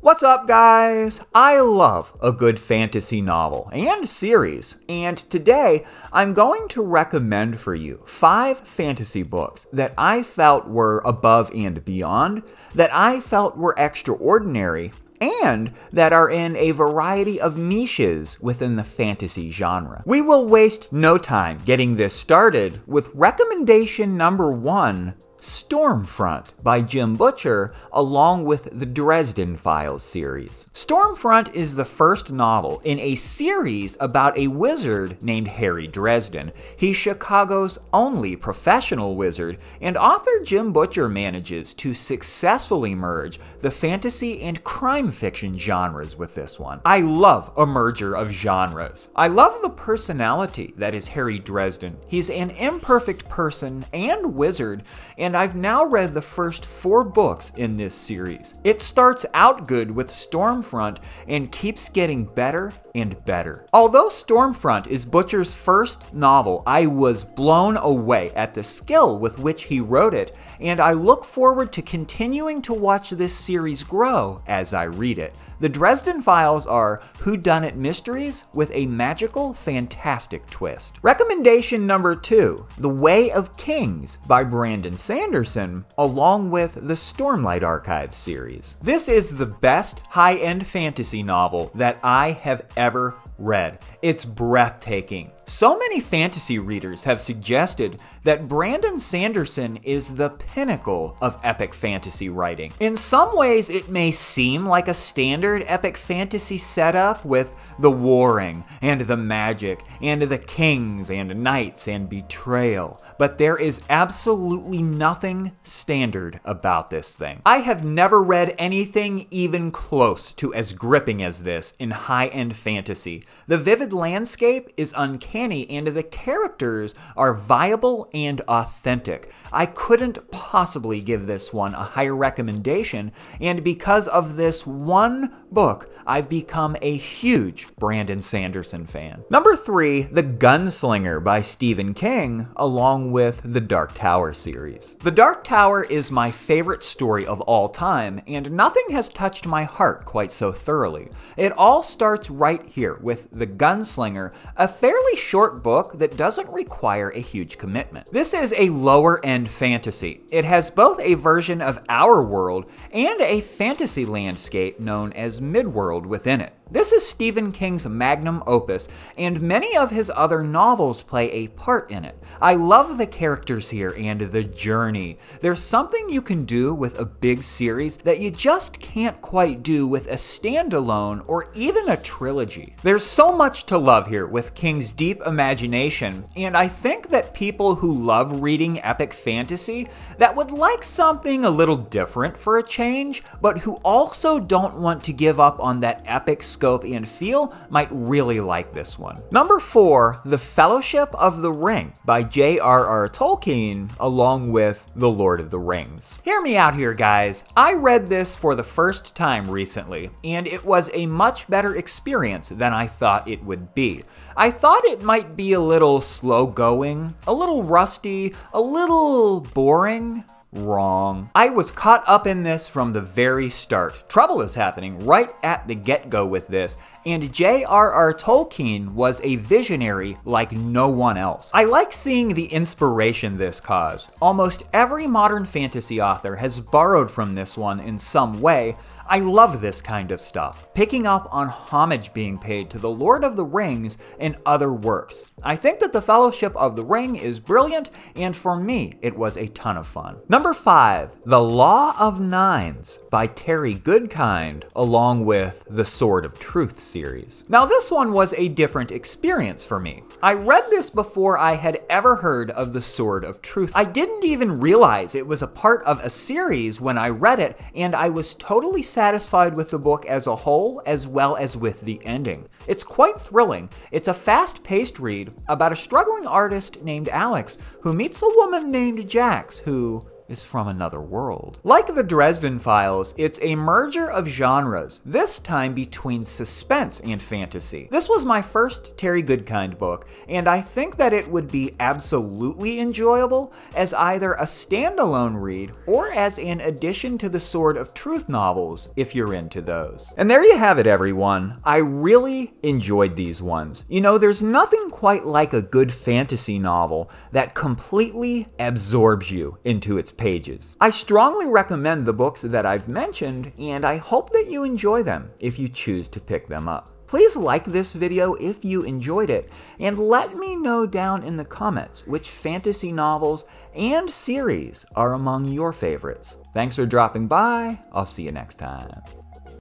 What's up, guys? I love a good fantasy novel and series, and today I'm going to recommend for you 5 fantasy books that I felt were above and beyond, that I felt were extraordinary, and that are in a variety of niches within the fantasy genre. We will waste no time getting this started with recommendation number 1, Stormfront by Jim Butcher, along with the Dresden Files series. Stormfront is the first novel in a series about a wizard named Harry Dresden. He's Chicago's only professional wizard, and author Jim Butcher manages to successfully merge the fantasy and crime fiction genres with this one. I love a merger of genres. I love the personality that is Harry Dresden. He's an imperfect person and wizard, and I've now read the first 4 books in this series. It starts out good with Stormfront and keeps getting better and better. Although Stormfront is Butcher's first novel, I was blown away at the skill with which he wrote it, and I look forward to continuing to watch this series grow as I read it. The Dresden Files are whodunit mysteries with a magical, fantastic twist. Recommendation number 2, The Way of Kings by Brandon Sanderson, along with the Stormlight Archives series. This is the best high-end fantasy novel that I have ever read. It's breathtaking. So many fantasy readers have suggested that Brandon Sanderson is the pinnacle of epic fantasy writing. In some ways, it may seem like a standard epic fantasy setup with the warring and the magic and the kings and knights and betrayal, but there is absolutely nothing standard about this thing. I have never read anything even close to as gripping as this in high-end fantasy. The vivid landscape is uncanny and the characters are viable and authentic. I couldn't possibly give this one a higher recommendation, and because of this one book, I've become a huge Brandon Sanderson fan. Number 3, The Gunslinger by Stephen King, along with the Dark Tower series. The Dark Tower is my favorite story of all time, and nothing has touched my heart quite so thoroughly. It all starts right here with The Gunslinger, a fairly short book that doesn't require a huge commitment. This is a lower-end fantasy. It has both a version of our world and a fantasy landscape known as Midworld within it. This is Stephen King's magnum opus, and many of his other novels play a part in it. I love the characters here and the journey. There's something you can do with a big series that you just can't quite do with a standalone or even a trilogy. There's so much to love here with King's deep imagination, and I think that people who love reading epic fantasy that would like something a little different for a change, but who also don't want to give up on that epic scope and feel might really like this one. Number 4, The Fellowship of the Ring by J.R.R. Tolkien, along with The Lord of the Rings. Hear me out here, guys. I read this for the first time recently, and it was a much better experience than I thought it would be. I thought it might be a little slow going, a little rusty, a little boring. Wrong. I was caught up in this from the very start. Trouble is happening right at the get-go with this, and J.R.R. Tolkien was a visionary like no one else. I like seeing the inspiration this caused. Almost every modern fantasy author has borrowed from this one in some way. I love this kind of stuff, picking up on homage being paid to The Lord of the Rings and other works. I think that The Fellowship of the Ring is brilliant, and for me, it was a ton of fun. Number 5, The Law of Nines by Terry Goodkind, along with the Sword of Truth series. Now this one was a different experience for me. I read this before I had ever heard of the Sword of Truth. I didn't even realize it was a part of a series when I read it, and I was totally satisfied with the book as a whole, as well as with the ending. It's quite thrilling. It's a fast-paced read about a struggling artist named Alex who meets a woman named Jax who is from another world. Like the Dresden Files, it's a merger of genres, this time between suspense and fantasy. This was my first Terry Goodkind book, and I think that it would be absolutely enjoyable as either a standalone read or as an addition to the Sword of Truth novels, if you're into those. And there you have it, everyone. I really enjoyed these ones. You know, there's nothing quite like a good fantasy novel that completely absorbs you into its pages. I strongly recommend the books that I've mentioned, and I hope that you enjoy them if you choose to pick them up. Please like this video if you enjoyed it, and let me know down in the comments which fantasy novels and series are among your favorites. Thanks for dropping by. I'll see you next time.